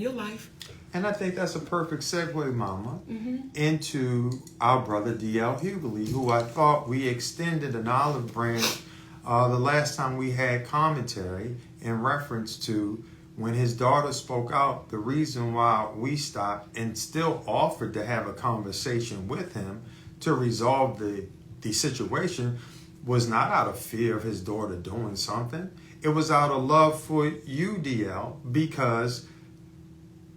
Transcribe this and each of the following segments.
your life. And I think that's a perfect segue, Mama, into our brother D.L. Hughley, who I thought we extended an olive branch the last time we had commentary in reference to when his daughter spoke out. The reason why we stopped and still offered to have a conversation with him to resolve the situation was not out of fear of his daughter doing something. It was out of love for you, DL, because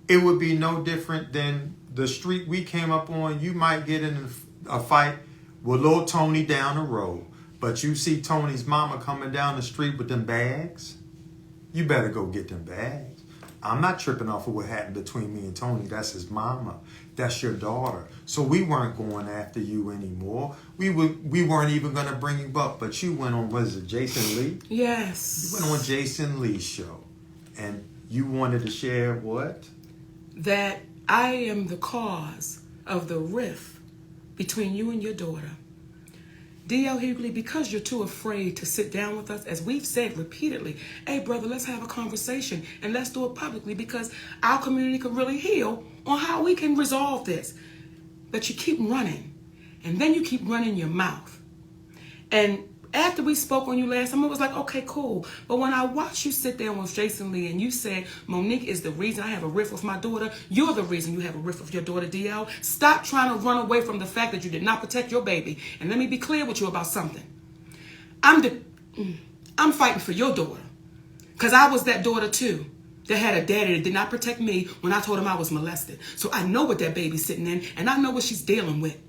it would be no different than the street we came up on. You might get in a fight with little Tony down the road, but you see Tony's mama coming down the street with them bags, you better go get them bags. I'm not tripping off of what happened between me and Tony. That's his mama. That's your daughter. So we weren't going after you anymore. We weren't even going to bring you up, but you went on, was it Jason Lee? Yes. You went on Jason Lee's show, and you wanted to share what? That I am the cause of the rift between you and your daughter. D.L. Hughley, because you're too afraid to sit down with us, as we've said repeatedly, hey, brother, let's have a conversation and let's do it publicly because our community can really heal on how we can resolve this. But you keep running, and then you keep running your mouth. And after we spoke on you last time, it was like, okay, cool. But when I watched you sit there with Jason Lee and you said, Monique is the reason I have a rift with my daughter, you're the reason you have a rift with your daughter, DL. Stop trying to run away from the fact that you did not protect your baby. And let me be clear with you about something. I'm fighting for your daughter. Because I was that daughter too, that had a daddy that did not protect me when I told him I was molested. So I know what that baby's sitting in, and I know what she's dealing with.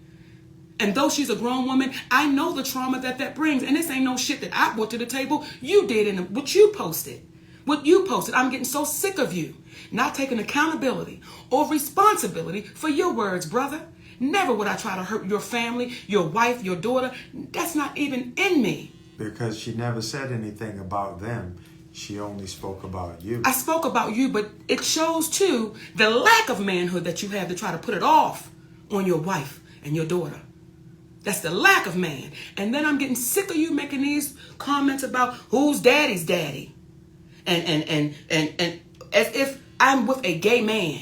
And though she's a grown woman, I know the trauma that brings. And this ain't no shit that I brought to the table. You did in what you posted. What you posted. I'm getting so sick of you not taking accountability or responsibility for your words, brother. Never would I try to hurt your family, your wife, your daughter. That's not even in me. Because she never said anything about them. She only spoke about you. I spoke about you, but it shows too the lack of manhood that you have to try to put it off on your wife and your daughter. That's the lack of man. And then I'm getting sick of you making these comments about who's daddy's daddy. And as if I'm with a gay man.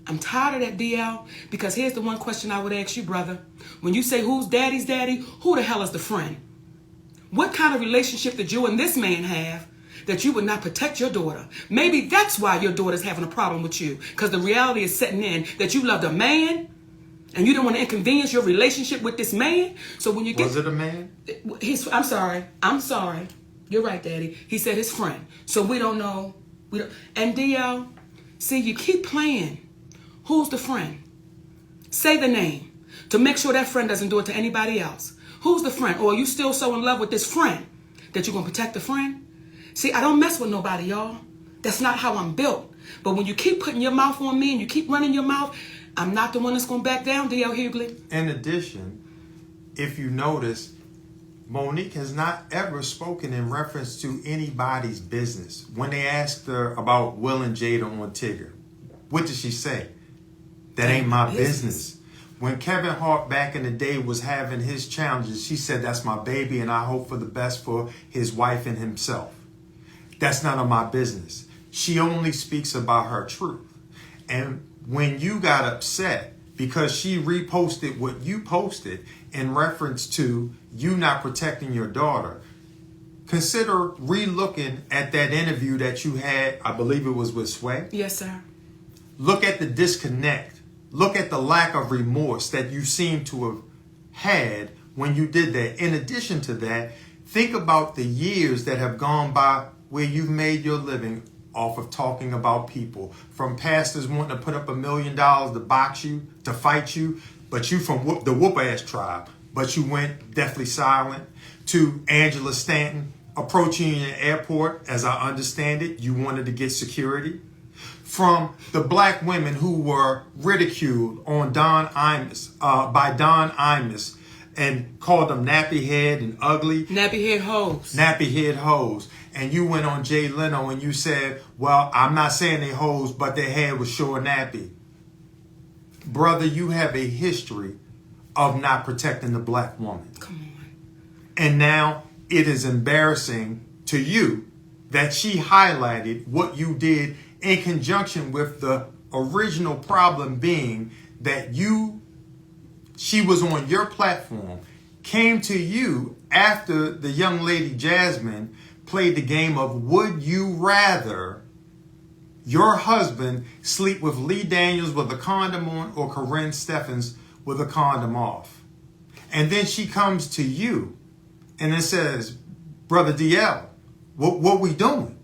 I'm tired of that, DL, because here's the one question I would ask you, brother. When you say who's daddy's daddy, who the hell is the friend? What kind of relationship did you and this man have that you would not protect your daughter? Maybe that's why your daughter's having a problem with you, because the reality is setting in that you loved a man and you didn't want to inconvenience your relationship with this man. So when you get... Was it a man? I'm sorry. You're right, Daddy. He said his friend. So we don't know. And DL, see, you keep playing. Who's the friend? Say the name to make sure that friend doesn't do it to anybody else. Who's the friend? Or are you still so in love with this friend that you're going to protect the friend? See, I don't mess with nobody, y'all. That's not how I'm built. But when you keep putting your mouth on me and you keep running your mouth, I'm not the one that's going to back down, D.L. Hughley. In addition, if you notice, Monique has not ever spoken in reference to anybody's business. When they asked her about Will and Jada on Tigger, what did she say? That ain't my business. When Kevin Hart back in the day was having his challenges, she said, that's my baby and I hope for the best for his wife and himself. That's none of my business. She only speaks about her truth. And when you got upset because she reposted what you posted in reference to you not protecting your daughter, consider re-looking at that interview that you had, I believe it was with Sway. Yes, sir. Look at the disconnect. Look at the lack of remorse that you seem to have had when you did that. In addition to that, think about the years that have gone by where you've made your living off of talking about people, from pastors wanting to put up $1 million to box you, to fight you, but you from the whoop-ass tribe, but you went deathly silent, to Angela Stanton approaching you in the airport, as I understand it, you wanted to get security, from the black women who were ridiculed on by Don Imus and called them nappy head and ugly. Nappy head hoes. Nappy head hoes. And you went on Jay Leno and you said, well, I'm not saying they hoes, but their head was sure nappy. Brother, you have a history of not protecting the black woman. Come on. And now it is embarrassing to you that she highlighted what you did in conjunction with the original problem being that she was on your platform, came to you after the young lady Jasmine played the game of would you rather your husband sleep with Lee Daniels with a condom on or Corinne Steffens with a condom off. And then she comes to you and it says, Brother DL, what we doing?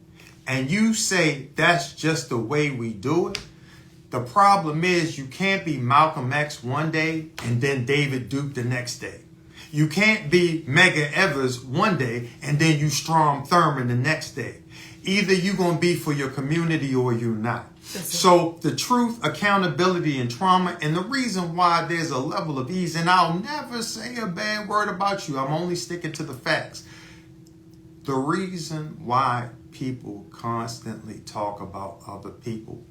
And you say, that's just the way we do it. The problem is you can't be Malcolm X one day and then David Duke the next day. You can't be Medgar Evers one day and then you Strom Thurmond the next day. Either you're going to be for your community or you're not. So the truth, accountability, and trauma, and the reason why there's a level of ease, and I'll never say a bad word about you. I'm only sticking to the facts. The reason why people constantly talk about other people,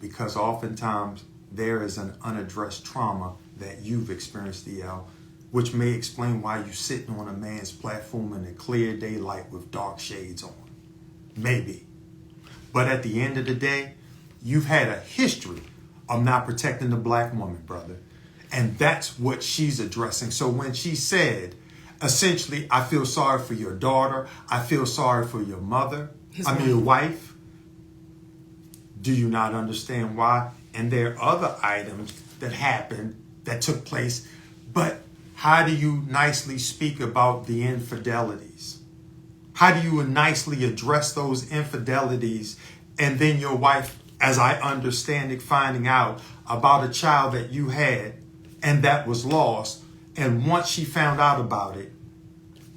because oftentimes there is an unaddressed trauma that you've experienced, DL, which may explain why you're sitting on a man's platform in the clear daylight with dark shades on. Maybe. But at the end of the day, you've had a history of not protecting the black woman, brother. And that's what she's addressing. So when she said, essentially, I feel sorry for your daughter, I feel sorry for your mother, your wife, do you not understand why? And there are other items that happened, that took place, but how do you nicely speak about the infidelities? How do you nicely address those infidelities? And then your wife, as I understand it, finding out about a child that you had and that was lost. And once she found out about it,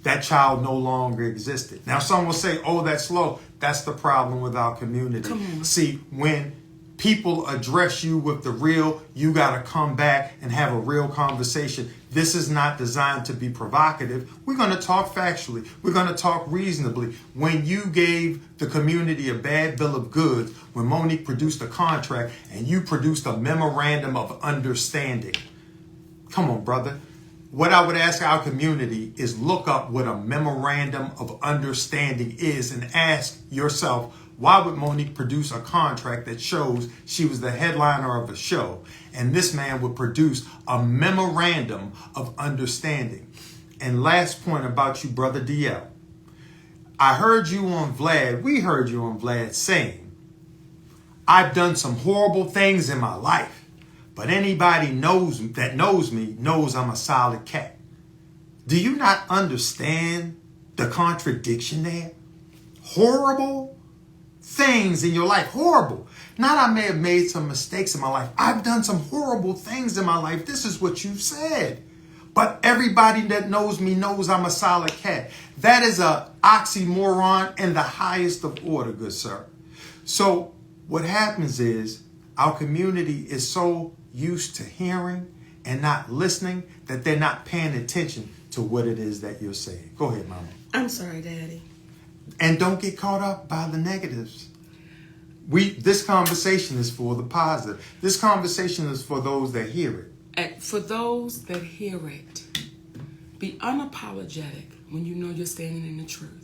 that child no longer existed. Now, some will say, oh, that's low. That's the problem with our community. See, when people address you with the real, you got to come back and have a real conversation. This is not designed to be provocative. We're going to talk factually. We're going to talk reasonably. When you gave the community a bad bill of goods, when Monique produced a contract and you produced a memorandum of understanding. Come on, brother. What I would ask our community is look up what a memorandum of understanding is and ask yourself, why would Monique produce a contract that shows she was the headliner of a show and this man would produce a memorandum of understanding? And last point about you, Brother DL. I heard you on Vlad, we heard you on Vlad saying, I've done some horrible things in my life. But anybody knows me knows I'm a solid cat. Do you not understand the contradiction there? Horrible things in your life. Horrible. Not I may have made some mistakes in my life. I've done some horrible things in my life. This is what you said. But everybody that knows me knows I'm a solid cat. That is a oxymoron in the highest of order, good sir. So what happens is our community is so used to hearing and not listening that they're not paying attention to what it is that you're saying. Go ahead, Mama. I'm sorry, Daddy. And don't get caught up by the negatives. This conversation is for the positive. This conversation is for those that hear it. And for those that hear it, be unapologetic when you know you're standing in the truth.